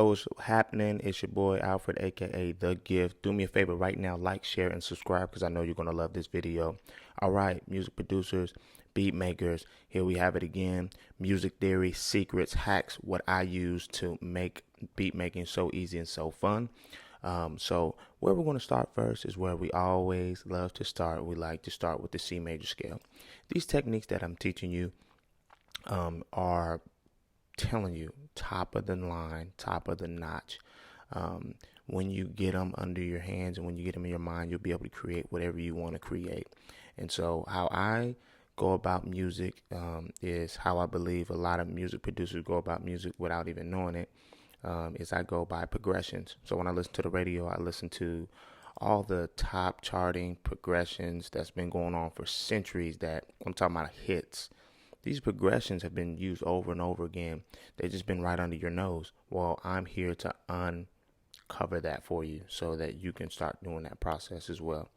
What's happening? It's your boy Alfred, aka The Gift. Do me a favor right now, like, share, and subscribe because I know you're gonna love this video. All right, music producers, beat makers, here we have it again. Music theory, secrets, hacks, what I use to make beat making so easy and so fun. So where we're going to start first is where we always love to start. We like to start with the C major scale. These techniques that I'm teaching you are telling you top of the line, top of the notch. When you get them under your hands and when you get them in your mind, you'll be able to create whatever you want to create. And so how I go about music is how I believe a lot of music producers go about music without even knowing it. Is I go by progressions. So when I listen to the radio, I listen to all the top charting progressions that's been going on for centuries, that I'm talking about hits. These progressions have been used over and over again. They've just been right under your nose. Well, I'm here to uncover that for you so that you can start doing that process as well.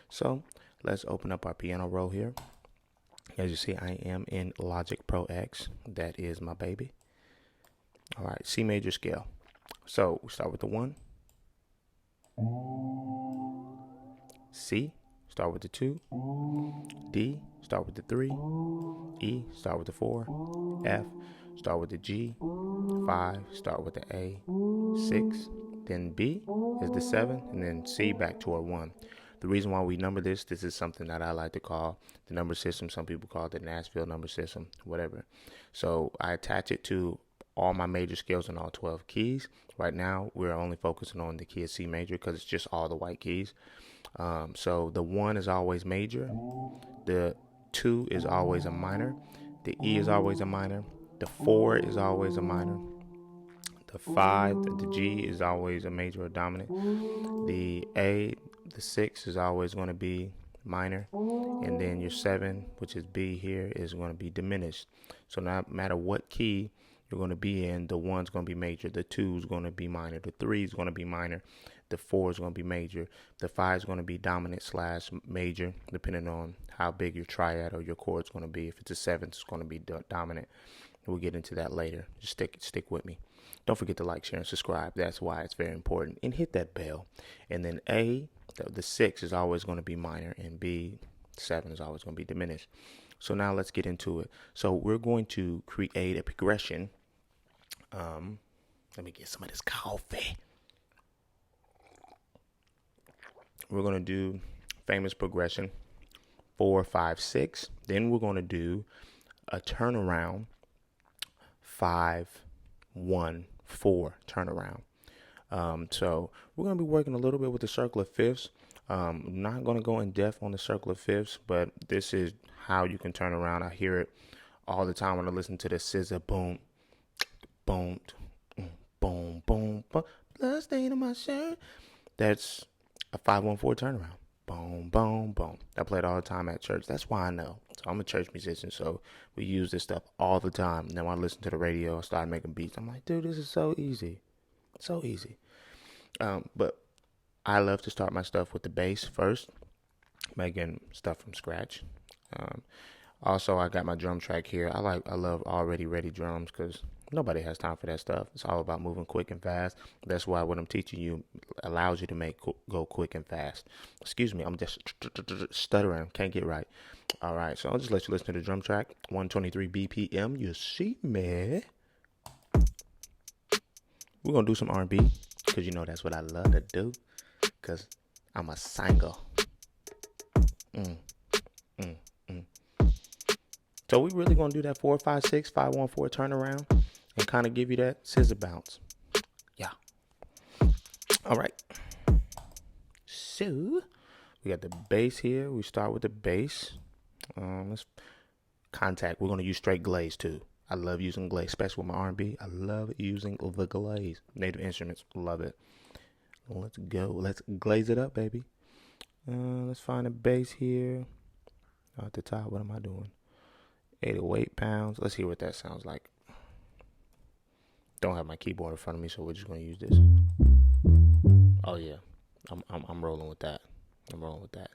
So let's open up our piano roll here. As you see, I am in Logic Pro X. That is my baby. All right, C major scale. So we start with the 1. C, start with the 2. D, start with the 3. E, start with the 4. F, start with the G. 5, start with the A. 6, then B is the 7, and then C back to our 1. The reason why we number this is something that I like to call the number system. Some people call it the Nashville number system, whatever. So I attach it to all my major scales and all 12 keys. Right now, we're only focusing on the key of C major because it's just all the white keys. So the 1 is always major. The 2 is always a minor. The E is always a minor. The 4 is always a minor. The 5, the G is always a major or dominant. The A, the 6 is always going to be minor. And then your 7, which is B here, is going to be diminished. So no matter what key you're going to be in, the 1's going to be major, the 2 is going to be minor, the 3 is going to be minor, the 4 is going to be major, the 5 is going to be dominant / major, depending on how big your triad or your chord is going to be. If it's a 7, it's going to be dominant. We'll get into that later. Just stick with me. Don't forget to like, share, and subscribe. That's why it's very important. And hit that bell. And then A, the 6 is always going to be minor, and B, 7 is always going to be diminished. So now let's get into it. So we're going to create a progression. Let me get some of this coffee. We're going to do famous progression 4, 5, 6. Then we're going to do a turnaround 5, 1, 4 turnaround. So we're going to be working a little bit with the circle of fifths. I'm not going to go in depth on the circle of fifths, but this is how you can turn around. I hear it all the time when I listen to the scissor boom, boom, boom, boom, boom, blood stain on my shirt. That's a 5-1-4 turnaround. Boom, boom, boom. I play it all the time at church. That's why I know. So I'm a church musician, so we use this stuff all the time. And then when I listen to the radio, I start making beats. I'm like, dude, this is so easy. So easy. But I love to start my stuff with the bass first, making stuff from scratch. Also, I got my drum track here. I love already ready drums because nobody has time for that stuff. It's all about moving quick and fast. That's why what I'm teaching you allows you to go quick and fast. Excuse me, I'm just stuttering. Can't get right. All right, so I'll just let you listen to the drum track. 123 BPM. You see me? We're gonna do some R&B because you know that's what I love to do. Because I'm a singer. So we really gonna do that 4, 5, 6, 5, 1, 4 turnaround and kind of give you that scissor bounce. Yeah. All right. So we got the bass here. We start with the bass. Let's contact. We're gonna use straight glaze too. I love using glaze, especially with my R&B. I love using the glaze. Native Instruments, love it. Let's go. Let's glaze it up, baby. Let's find a bass here. At the top, what am I doing? 808 pounds. Let's hear what that sounds like. Don't have my keyboard in front of me, so we're just gonna use this. Oh yeah, I'm rolling with that. I'm rolling with that.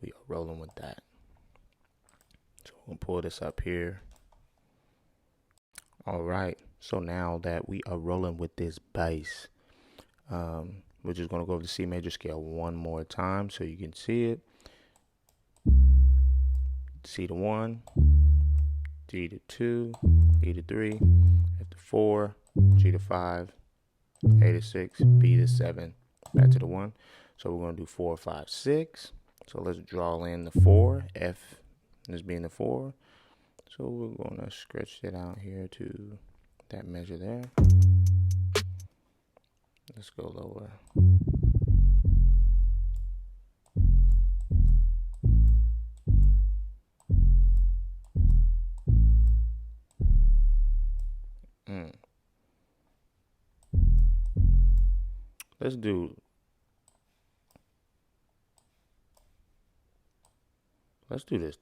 We are rolling with that. So we'll pull this up here. All right. So now that we are rolling with this bass, we're just going to go over the C major scale one more time so you can see it. C to 1, G to 2, E to 3, F to 4, G to 5, A to 6, B to 7, back to the 1. So we're going to do 4, 5, 6. So let's draw in the 4, F is being the 4. So we're going to stretch it out here to that measure there. Let's go lower. Let's do this.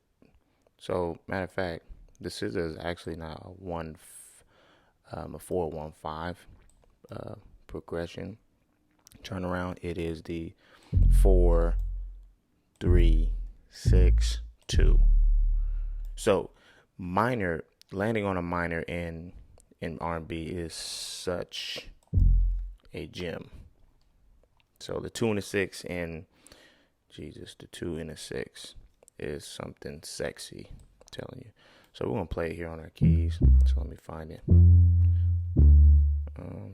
So matter of fact, this is actually not a 4-1-5 progression turnaround. It is the 4-3-6-2. So minor, landing on a minor in R&B is such a gem. So the 2 and a 6 and the 2 and a 6 is something sexy, I'm telling you. So we're gonna play it here on our keys. So let me find it.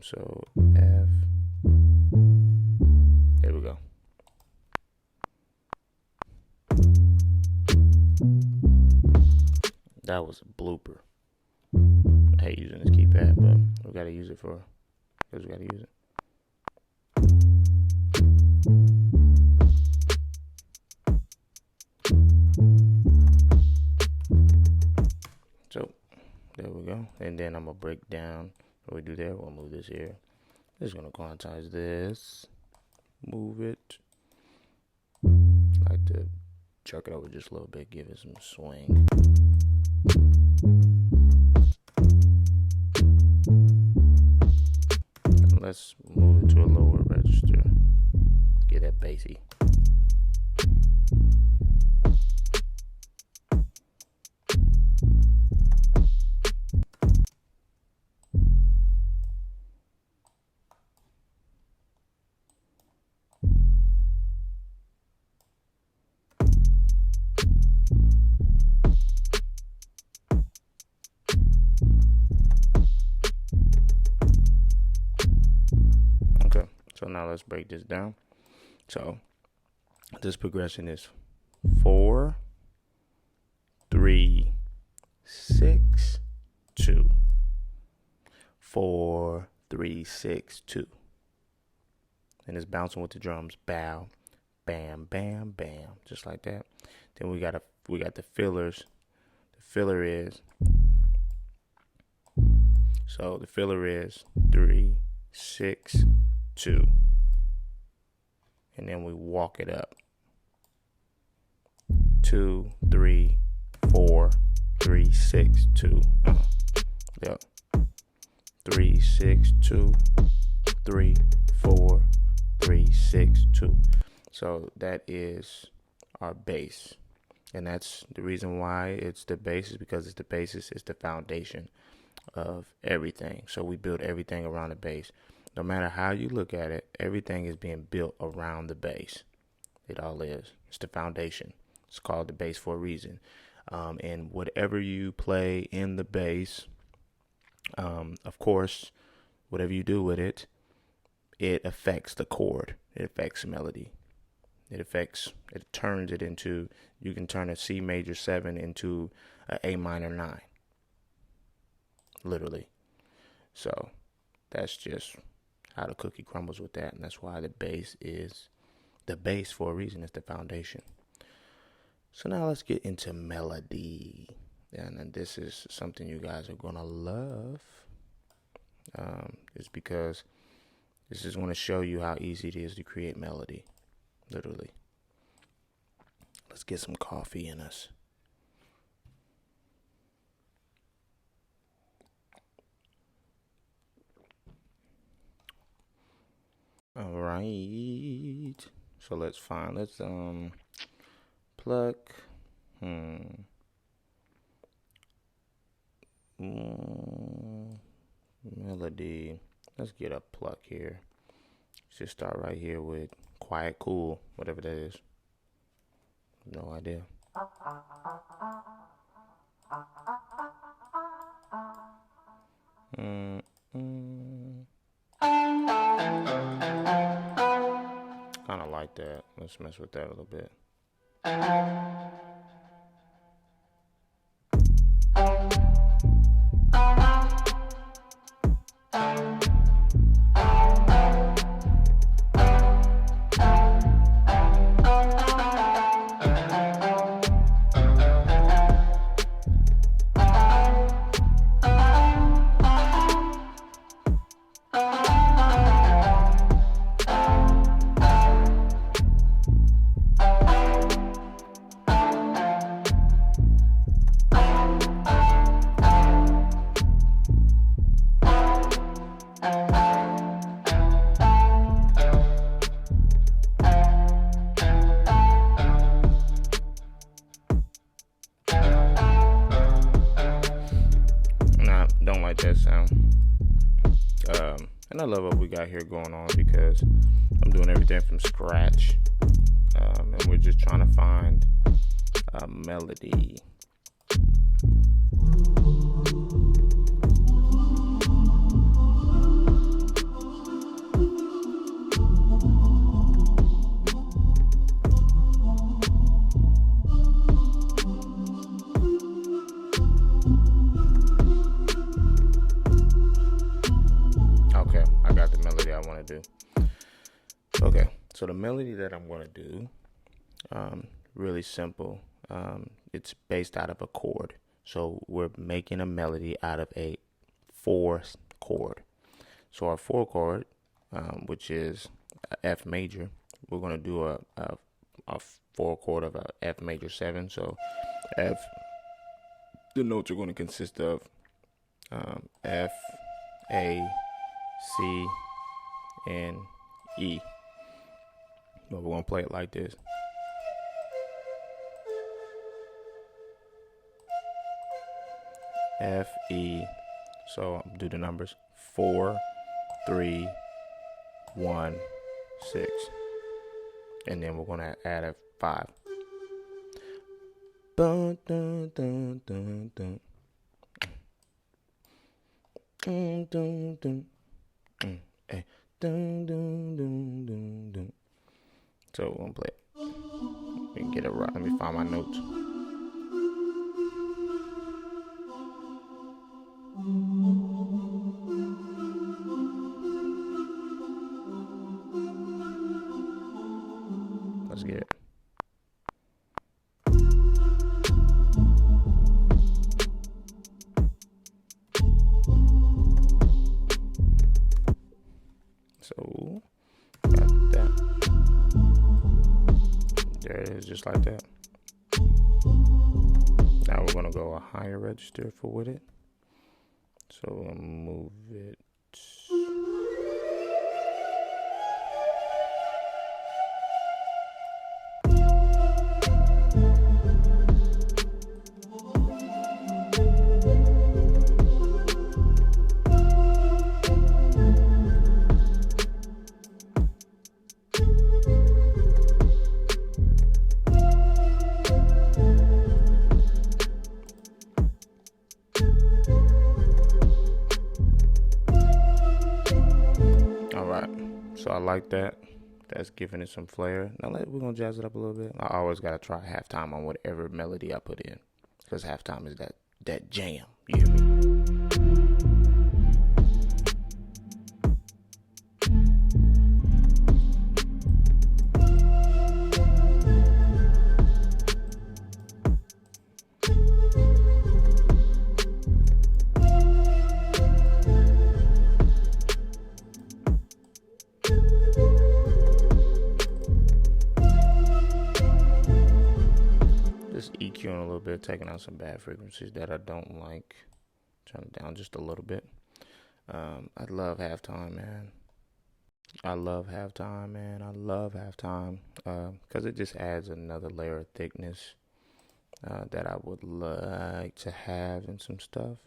So F. There we go. That was a blooper. I hate using this keypad, but we gotta use it because we gotta use it. So there we go. And then I'm gonna break down what we do there. We'll move this here. Just gonna quantize this. Move it. Like to jerk it over just a little bit, give it some swing. And let's move it to a lower register. Get that bassy. Okay, so now let's break this down. So this progression is 4, 3, 6, 2. 4, 3, 6, 2. And it's bouncing with the drums. Bow, bam, bam, bam, just like that. Then we got the fillers. The filler is 3, 6, 2. And then we walk it up. 2, 3, 4, 3, 6, 2. Yep. 3, 6, 2, 3, 4, 3, 6, 2. So that is our bass. And that's the reason why it's the bass, is because it's the basis, it's the foundation of everything. So we build everything around the bass. No matter how you look at it, everything is being built around the bass. It all is. It's the foundation. It's called the bass for a reason. And whatever you play in the bass, of course, whatever you do with it, it affects the chord. It affects the melody. It turns it into, you can turn a C major 7 into an A minor 9. Literally. So that's just how the cookie crumbles with that. And that's why the bass is the bass for a reason. It's the foundation. So now let's get into melody. And this is something you guys are going to love. It's because this is going to show you how easy it is to create melody. Literally. Let's get some coffee in us. All right. So let's pluck. melody. Let's get a pluck here. Just start right here with quiet, cool, whatever that is. No idea. Kind of like that. Let's mess with that a little bit. Don't like that sound. And I love what we got here going on because I'm doing everything from scratch. And we're just trying to find a melody. Okay, I got the melody I want to do. Okay, so the melody that I'm going to do, really simple. It's based out of a chord. So we're making a melody out of a 4 chord. So our 4 chord, which is F major, we're going to do a 4 chord of a F major 7. So F, the notes are going to consist of F, A, C, and E. But we're going to play it like this. F, E. So I'll do the numbers. 4, 3, 1, 6. And then we're going to add a 5. Dun, dun, dun, dun, dun. Dun, dun, dun. Hey. Dun, dun, dun, dun, dun. So we're going to play it. We can get it right. Let me find my notes. Let's get it. So, got that. There it is, just like that. Now we're going to go a higher register for with it. So we're going to move it. So I like that. That's giving it some flair. Now we're going to jazz it up a little bit. I always got to try halftime on whatever melody I put in. Because halftime is that jam. You hear me? EQing a little bit, taking out some bad frequencies that I don't like. Turn it down just a little bit. I love halftime, man. I love halftime. Because it just adds another layer of thickness that I would like to have in some stuff.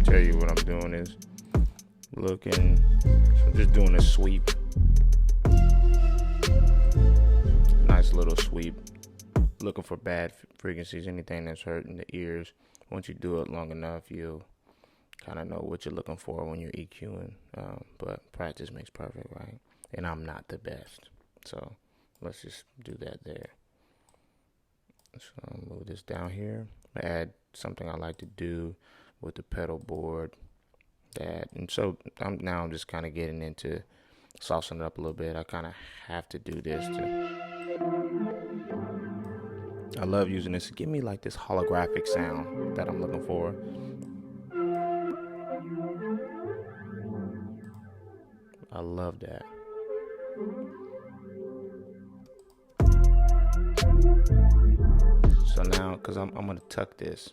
tell you what I'm doing is looking, so just doing a sweep, nice little sweep, looking for bad frequencies, anything that's hurting the ears. Once you do it long enough, you'll kind of know what you're looking for when you're EQing, but practice makes perfect, right? And I'm not the best, so let's just do that there. So I'll move this down here. Add something I like to do with the pedal board. And so I'm just kind of getting into saucing it up a little bit. I kind of have to do this I love using this to give me like this holographic sound that I'm looking for. I love that. So now, because I'm going to tuck this.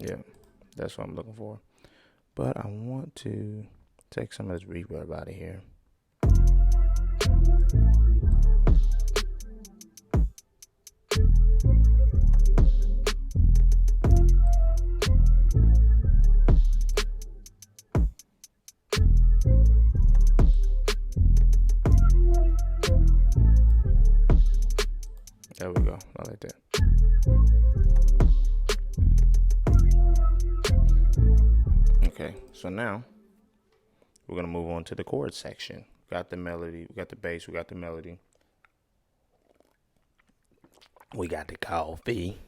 Yeah, that's what I'm looking for. But I want to take some of this reverb out of here. There we go. I like that. Okay, so now we're going to move on to the chord section. We got the melody, we got the bass, we got the melody. We got the coffee.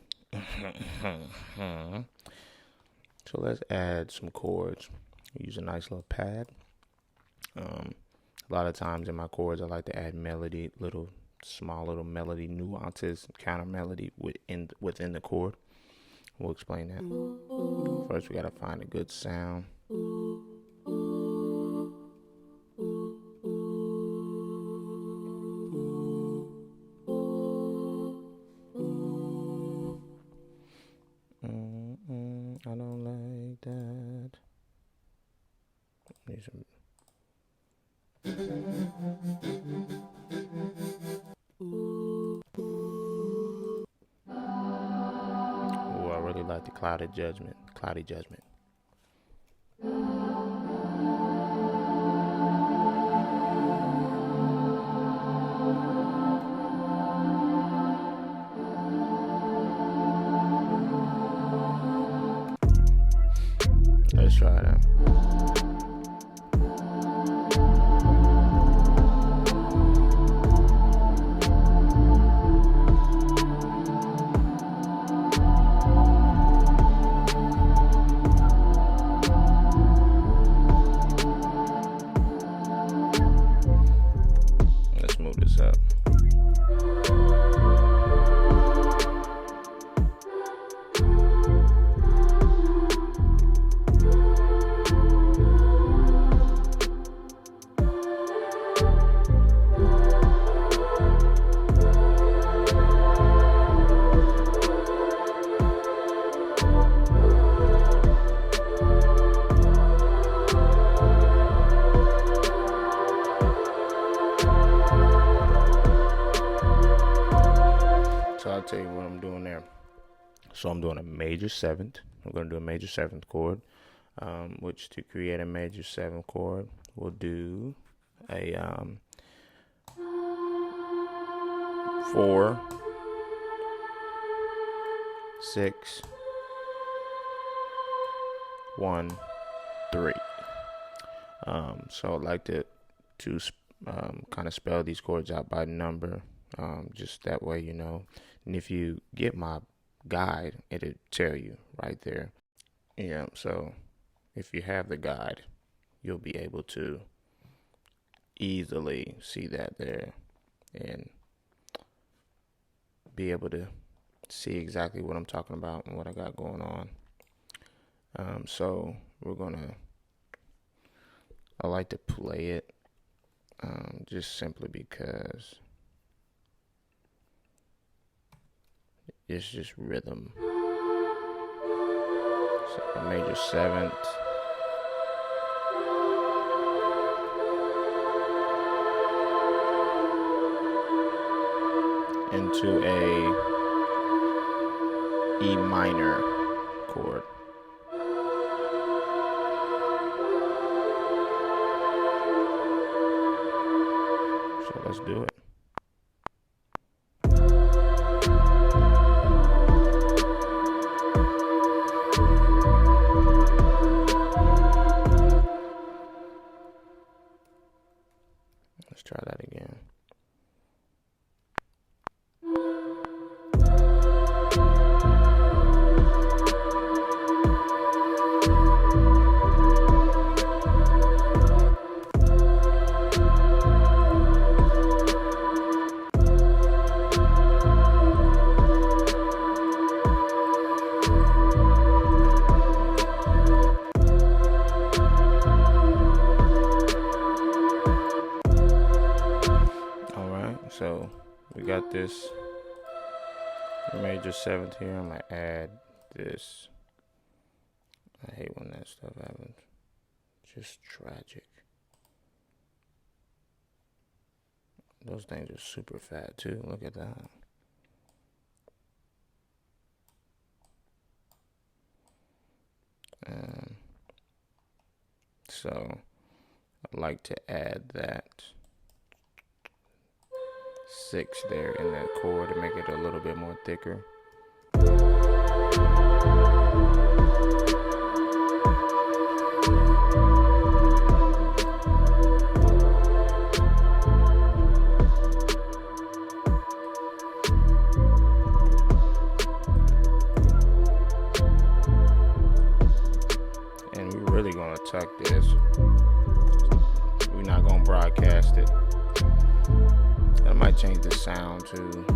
So let's add some chords. Use a nice little pad. A lot of times in my chords, I like to add melody, small little melody nuances, counter melody within the chord. We'll explain that. First, we gotta find a good sound. I don't like that. Need some. Oh, I really like the cloudy judgment. Let's try that. Let's move this up. So I'll tell you what I'm doing there. So I'm doing a major seventh. I'm going to do a major seventh chord, which to create a major seventh chord, we'll do a 4, 6, 1, 3. So I'd like to kind of spell these chords out by number, just that way you know. And if you get my guide, it'll tell you right there. Yeah, so if you have the guide, you'll be able to easily see that there and be able to see exactly what I'm talking about and what I got going on. So I like to play it just simply because it's just rhythm. So a major seventh, into a E minor chord. So let's do it. Let's try that again. So we got this major 7th here. I'm gonna add this. I hate when that stuff happens. Just tragic. Those things are super fat too. Look at that. So I'd like to add that 6 there in that chord to make it a little bit more thicker. And we're really gonna tuck this. We're not gonna broadcast it. I might change the sound too.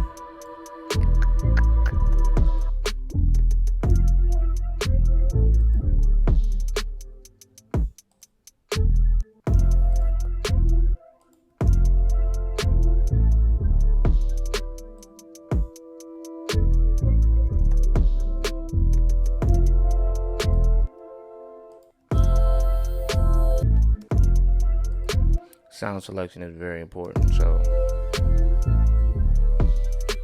Sound selection is very important, so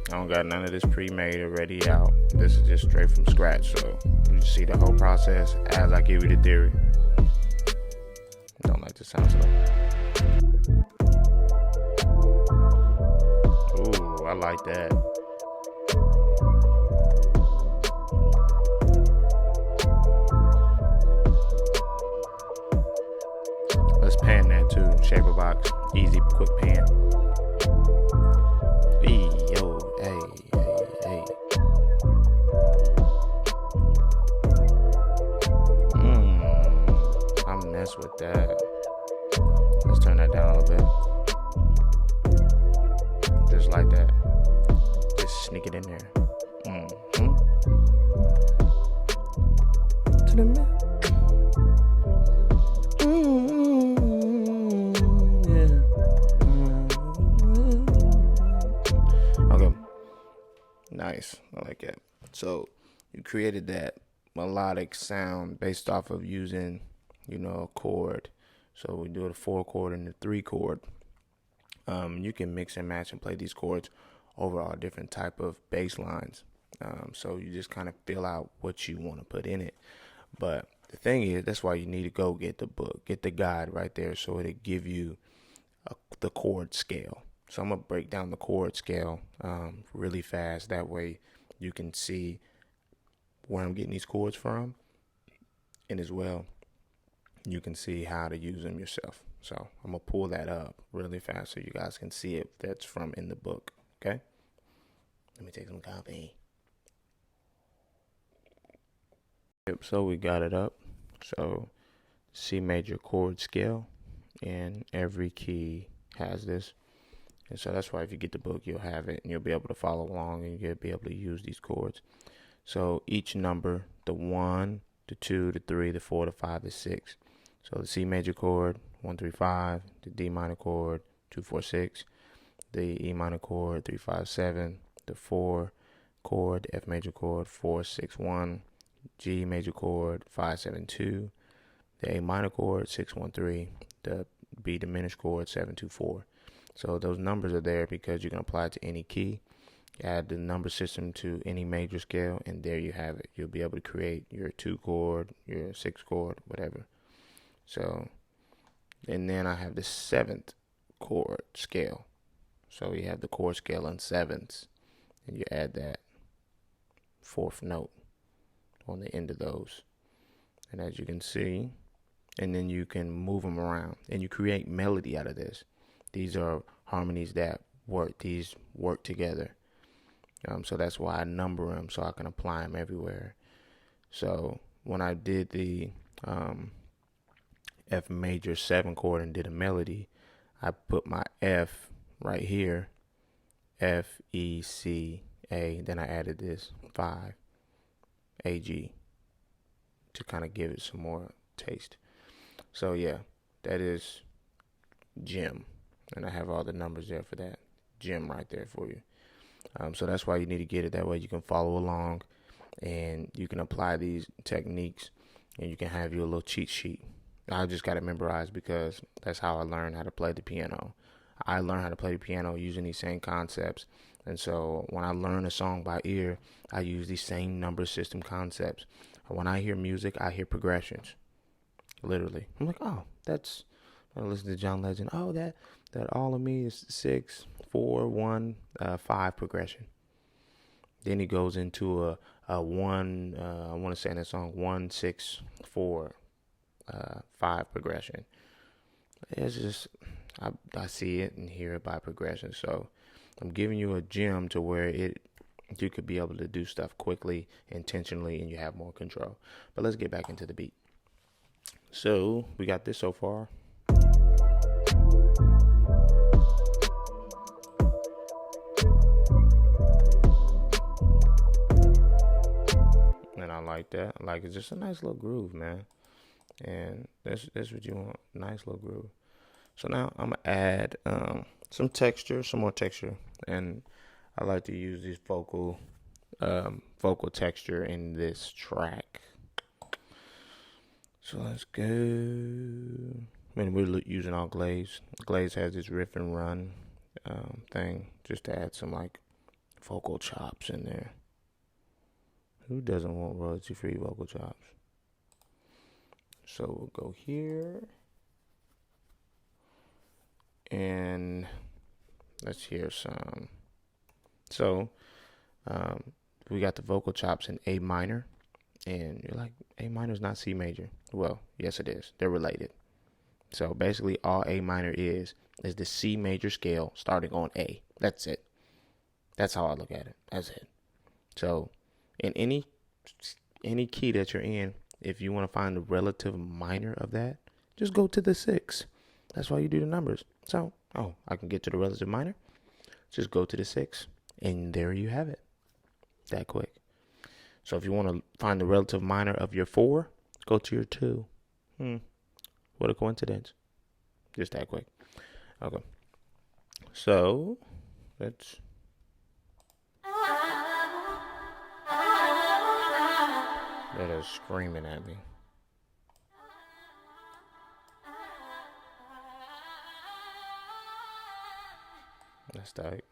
I don't got none of this pre-made already out. This is just straight from scratch, so you see the whole process as I give you the theory. Don't like the sound selection. Ooh, I like that. Let's pan that too. Shaper box, easy, quick pan. Yo, hey. I mess with that. Let's turn that down a little bit. Just like that. Just sneak it in there. To the man. Nice. I like it. So you created that melodic sound based off of using, a chord. So we do a 4 chord and a 3 chord. You can mix and match and play these chords over all different type of bass lines. So you just kind of fill out what you want to put in it. But the thing is, that's why you need to go get the book, get the guide right there, so it'll give you the chord scale. So I'm going to break down the chord scale really fast. That way you can see where I'm getting these chords from. And as well, you can see how to use them yourself. So I'm going to pull that up really fast so you guys can see it. That's from in the book. Okay? Let me take some coffee. Yep, so we got it up. So C major chord scale. And every key has this. And so that's why if you get the book, you'll have it and you'll be able to follow along and you'll be able to use these chords. So each number, the 1, the 2, the 3, the 4, the 5, the 6. So the C major chord, 1, 3, 5, the D minor chord, 2, 4, 6, the E minor chord, 3, 5, 7, the 4 chord, the F major chord, 4, 6, 1, G major chord, 5, 7, 2, the A minor chord, 6, 1, 3, the B diminished chord, 7, 2, 4. So those numbers are there because you can apply it to any key. Add the number system to any major scale, and there you have it. You'll be able to create your 2-chord, your 6-chord, whatever. So, and then I have the 7th chord scale. So you have the chord scale in 7ths, and you add that 4th note on the end of those. And as you can see, and then you can move them around, and you create melody out of this. These are harmonies that work. These work together. So that's why I number them, so I can apply them everywhere. So when I did the F major 7 chord and did a melody, I put my F right here, F, E, C, A. Then I added this 5, A, G, to kind of give it some more taste. So yeah, that is gem, and I have all the numbers there for that. Gem right there for you. So that's why you need to get it. That way you can follow along, and you can apply these techniques, and you can have your little cheat sheet. I just got it memorized because that's how I learned how to play the piano. I learned how to play the piano using these same concepts. And so when I learn a song by ear, I use these same number system concepts. When I hear music, I hear progressions. Literally. I'm like, oh, that's, I listen to John Legend. Oh, that all of me is 6, 4, 1, 5 progression. Then he goes into a 1, I want to say in that song, 1, 6, 4, 5 progression. It's just, I see it and hear it by progression. So I'm giving you a gem to where you could be able to do stuff quickly, intentionally, and you have more control. But let's get back into the beat. So we got this so far. And I like that. I like it's just a nice little groove, man. And that's what you want. Nice little groove. So now I'm gonna add some more texture, and I like to use this vocal texture in this track. So let's go. I mean, we're using all Glaze. Glaze has this riff and run thing, just to add some like vocal chops in there. Who doesn't want royalty-free vocal chops? So we'll go here, and let's hear some. So we got the vocal chops in A minor, and you're like, A minor is not C major. Well, yes it is. They're related. So basically all A minor is the C major scale starting on A. That's it. That's how I look at it. That's it. So in any key that you're in, if you want to find the relative minor of that, just go to the 6. That's why you do the numbers. So, I can get to the relative minor. Just go to the 6, and there you have it. That quick. So if you want to find the relative minor of your 4, go to your 2. What a coincidence. Just that quick. Okay. So, let's... That is screaming at me. That's tight.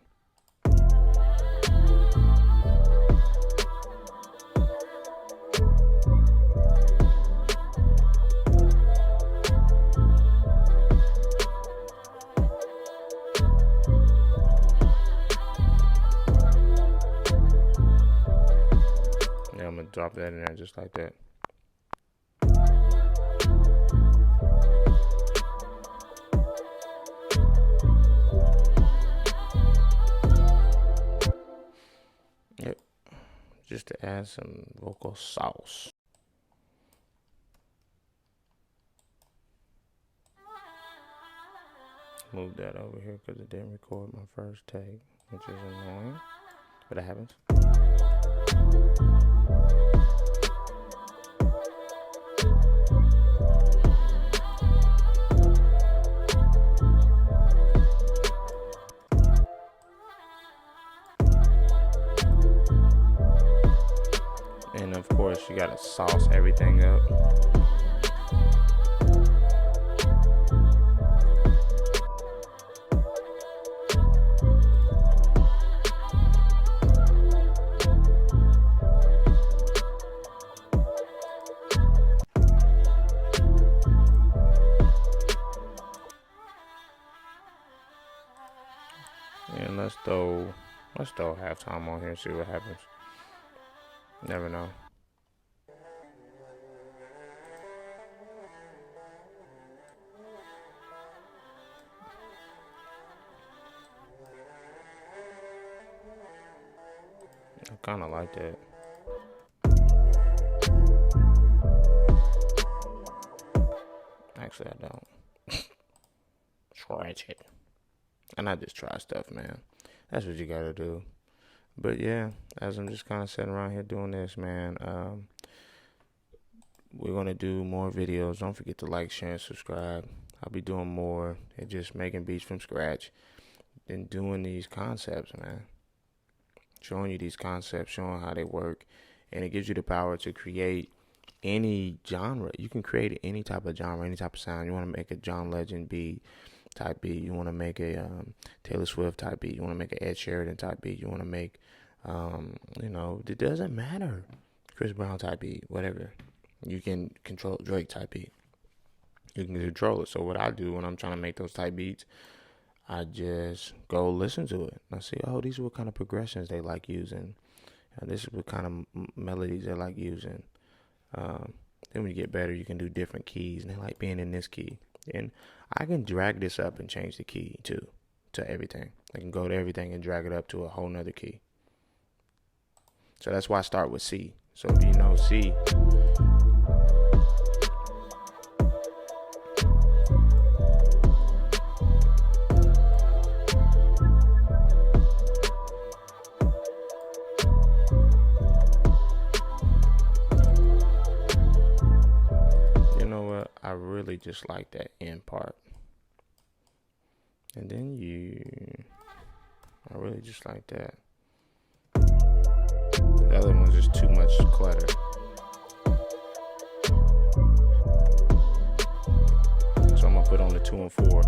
Yeah, I'm gonna drop that in there just like that. Yep, just to add some vocal sauce. Move that over here because it didn't record my first take, which is annoying, but it happens. And of course, you gotta sauce everything up. let's throw halftime on here and see what happens. Never know. I kind of like that. Actually, I don't. Scratch it. And I just try stuff, man. That's what you gotta do. But yeah, as I'm just kind of sitting around here doing this, man, we're gonna do more videos. Don't forget to like, share, and subscribe. I'll be doing more and just making beats from scratch and doing these concepts, man. Showing you these concepts, showing how they work, and it gives you the power to create any genre. You can create any type of genre, any type of sound. You want to make a John Legend beat type beat. You want to make a Taylor Swift type beat. You want to make an Ed Sheridan type beat. You want to make, it doesn't matter. Chris Brown type beat, whatever. You can control Drake type beat. You can control it. So what I do when I'm trying to make those type beats, I just go listen to it. I see, these are what kind of progressions they like using. This is what kind of melodies they like using. Then when you get better, you can do different keys, and they like being in this key. And I can drag this up and change the key too, to everything. I can go to everything and drag it up to a whole nother key. So that's why I start with C. So if you know C, I really just like that end part. And then I really just like that. The other one's just too much clutter. So I'm gonna put on the 2 and 4.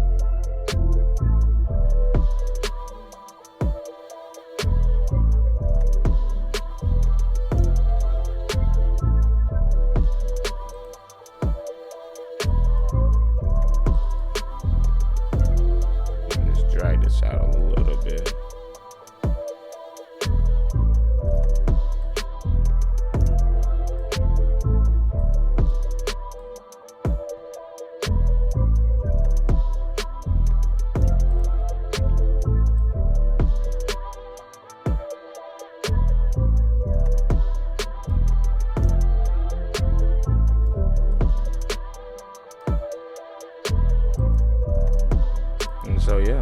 Drag this out a little bit. And so yeah,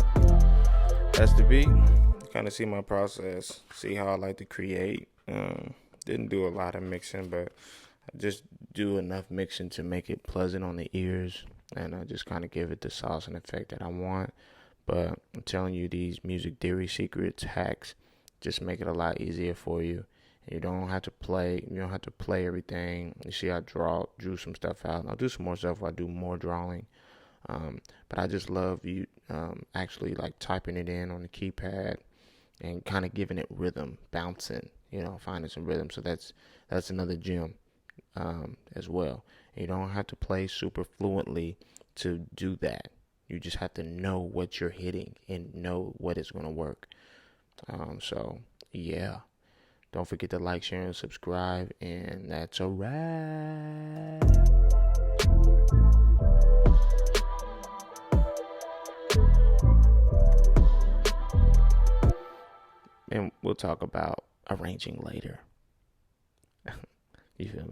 that's the beat. Kind of see my process, see how I like to create. Didn't do a lot of mixing, but I just do enough mixing to make it pleasant on the ears, and I just kind of give it the sauce and effect that I want. But I'm telling you, these music theory secrets, hacks, just make it a lot easier for you. And you don't have to play. You don't have to play everything. You see, I drew some stuff out. I'll do some more stuff where I do more drawing. But I just love you actually like typing it in on the keypad and kind of giving it rhythm, bouncing, finding some rhythm. So that's another gem as well. And you don't have to play super fluently to do that. You just have to know what you're hitting and know what is going to work. So yeah, don't forget to like, share, and subscribe. And that's a wrap. And we'll talk about arranging later. You feel me?